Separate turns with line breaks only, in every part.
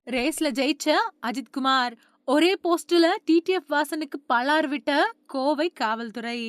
ரேஸ்ல ஜெயிச்ச அஜித் குமார். ஒரே போஸ்ட்ல டிடிஎஃப் வாசனுக்கு பளார் விட்ட கோவை காவல்துறை.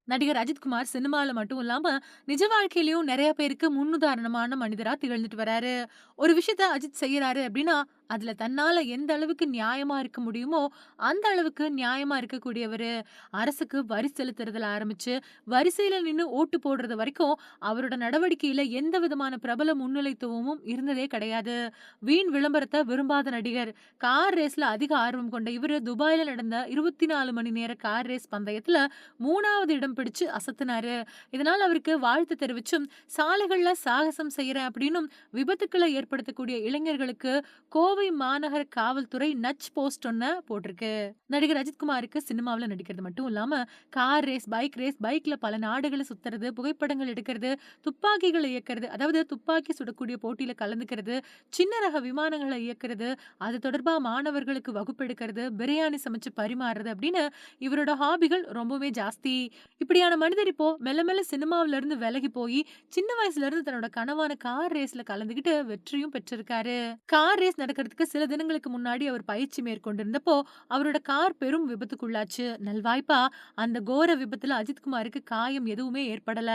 நடிகர் அஜித் குமார் சினிமால மட்டும் இல்லாம, நிஜ வாழ்க்கையிலயும் நெறைய பேருக்கு முன்னுதாரணமான மனிதரா திகழ்ந்துட்டு வராரு. ஒரு விஷயத்த அஜித் செய்யறாரு அப்டின்னா, அதுல தன்னால எந்த அளவுக்கு நியாயமா இருக்க முடியுமோ, அந்த அளவுக்கு நியாயமா இருக்கக்கூடியவரு. அரசுக்கு வரி செலுத்துறதுல ஆரம்பிச்சு, வரிசையில நின்னு ஓட்டு போடுறது வரைக்கும், அவரோட நடவடிக்கையில எந்த விதமான பிரபல முன்னிலைத்துவமும் இருந்ததே கிடையாது. வீண் விளம்பரத்த விரும்பாத நடிகர். கார் ரேஸ்ல அதிக ஆர்வம் கொண்ட இவரு துபாய்ல நடந்த 24 மணி நேர கார் ரேஸ் பந்தயத்துல 3வது இடம் பிடிச்சு அசத்துனாரு. இதனால அவருக்கு வாழ்த்து தெரிவிச்சும், சாலைகள்ல சாகசம் செய்றேன் அப்படின்னும் விபத்துக்களை ஏற்படுத்தக்கூடிய இளைஞர்களுக்கு கோவை மாநகர காவல்துறை நட்ஜ் போஸ்ட் ஒண்ண போட்டிருக்கு. நடிகர் அஜித்குமாருக்கு சினிமாவுல நடிக்கிறது மட்டும் இல்லாம, கார் ரேஸ், பைக் ரேஸ், பைக்ல பல நாடுகள சுத்துறது, புகைப்படங்கள் எடுக்கிறது, துப்பாக்கிகள இயக்குறது, அதாவது துப்பாக்கி சுடக்கூடிய போட்டியில கலந்துக்கிறது, சின்ன ரக விமானங்கள இயக்குறது, அது தொடர்பா மாணவர்களுக்கு வகுப்பெடுக்கிறது, பிரியாணி சமைச்சு பரிமாறுறது அப்படின்னு இவரோட ஹாபிகள் ரொம்பவே ஜாஸ்தி. இப்படியான மனிதர் இப்போ மெல்ல மெல்ல சினிமாவுல இருந்து விலகி போயி, சின்ன வயசுல இருந்து தன்னோட கனவான கார் ரேஸ்ல கலந்துகிட்டு வெற்றியும் பெற்றிருக்காரு. கார் ரேஸ் நடக்கிறதுக்கு சில தினங்களுக்கு முன்னாடி அவர் பயிற்சி மேற்கொண்டிருந்தப்போ, அவரோட கார் பெரும் விபத்துக்குள்ளாச்சு. நல்வாய்ப்பா அந்த கோர விபத்துல அஜித்குமாருக்கு காயம் எதுவுமே ஏற்படல.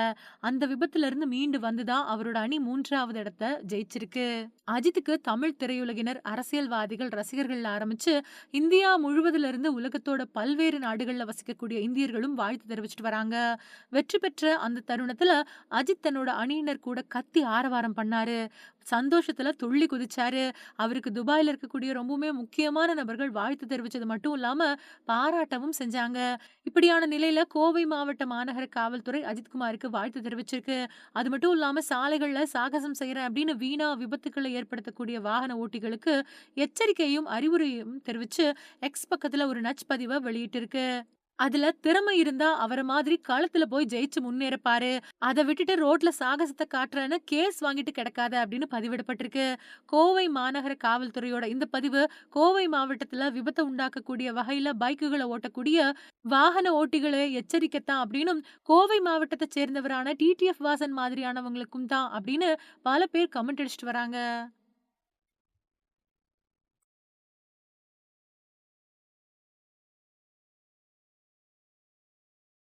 அந்த விபத்துல இருந்து மீண்டு வந்து தான் அவரோட அணி 3வது இடத்த ஜெயிச்சிருக்கு. அஜித்துக்கு தமிழ் திரையுலகினர், அரசியல்வாதிகள், ரசிகர்கள் ஆரம்பிச்சு இந்தியா முழுவதுல இருந்து உலகத்தோட பல்வேறு நாடுகள்ல வசிக்கக்கூடிய இந்தியர்களும் வாழ்த்து தெரிவிச்சுட்டு வராங்க. வெற்றி பெற்ற அந்த தருணத்துல அஜித் தன்னோட அணியினர் கூட கத்தி ஆரவாரம் பண்ணாரு. சந்தோஷத்துல துள்ளி குதிச்சாரு. அவருக்கு துபாய்ல இருக்கக்கூடிய ரொம்பவுமே முக்கியமான நபர்கள் வாழ்த்து தெரிவிச்சது மட்டும் இல்லாம, பாராட்டவும் செஞ்சாங்க. இப்படியான நிலையில கோவை மாவட்ட மாநகர காவல்துறை அஜித்குமாருக்கு வாழ்த்து தெரிவிச்சிருக்கு. அது மட்டும் இல்லாம சாலைகள்ல சாகசம் செய்றேன் அப்படின்னு வீணா விபத்துக்களை ஏற்படுத்தக்கூடிய வாகன ஓட்டிகளுக்கு எச்சரிக்கையும், அறிவுரையும் தெரிவிச்சு எக்ஸ் பக்கத்துல ஒரு நட்ஜ் பதிவ வெளியிட்டிருக்கு. அதுல திறமை இருந்தா அவர மாதிரி களத்துல போய் ஜெயிச்சு முன்னேறப்பாரு. அத விட்டுட்டு ரோட்ல சாகசத்த காட்டுறேன்னு கேஸ் வாங்கிட்டு கிடக்காத அப்படின்னு பதிவிடப்பட்டிருக்கு. கோவை மாநகர காவல்துறையோட இந்த பதிவு கோவை மாவட்டத்துல விபத்த உண்டாக்கக்கூடிய வகையில பைக்குகள ஓட்டக்கூடிய வாகன ஓட்டிகள எச்சரிக்கத்தான் அப்படின்னும், கோவை மாவட்டத்த சேர்ந்தவரான டிடிஎஃப் வாசன் மாதிரியானவங்களுக்கும் தான் அப்படின்னு பல பேர் கமெண்ட் அடிச்சுட்டு வராங்க.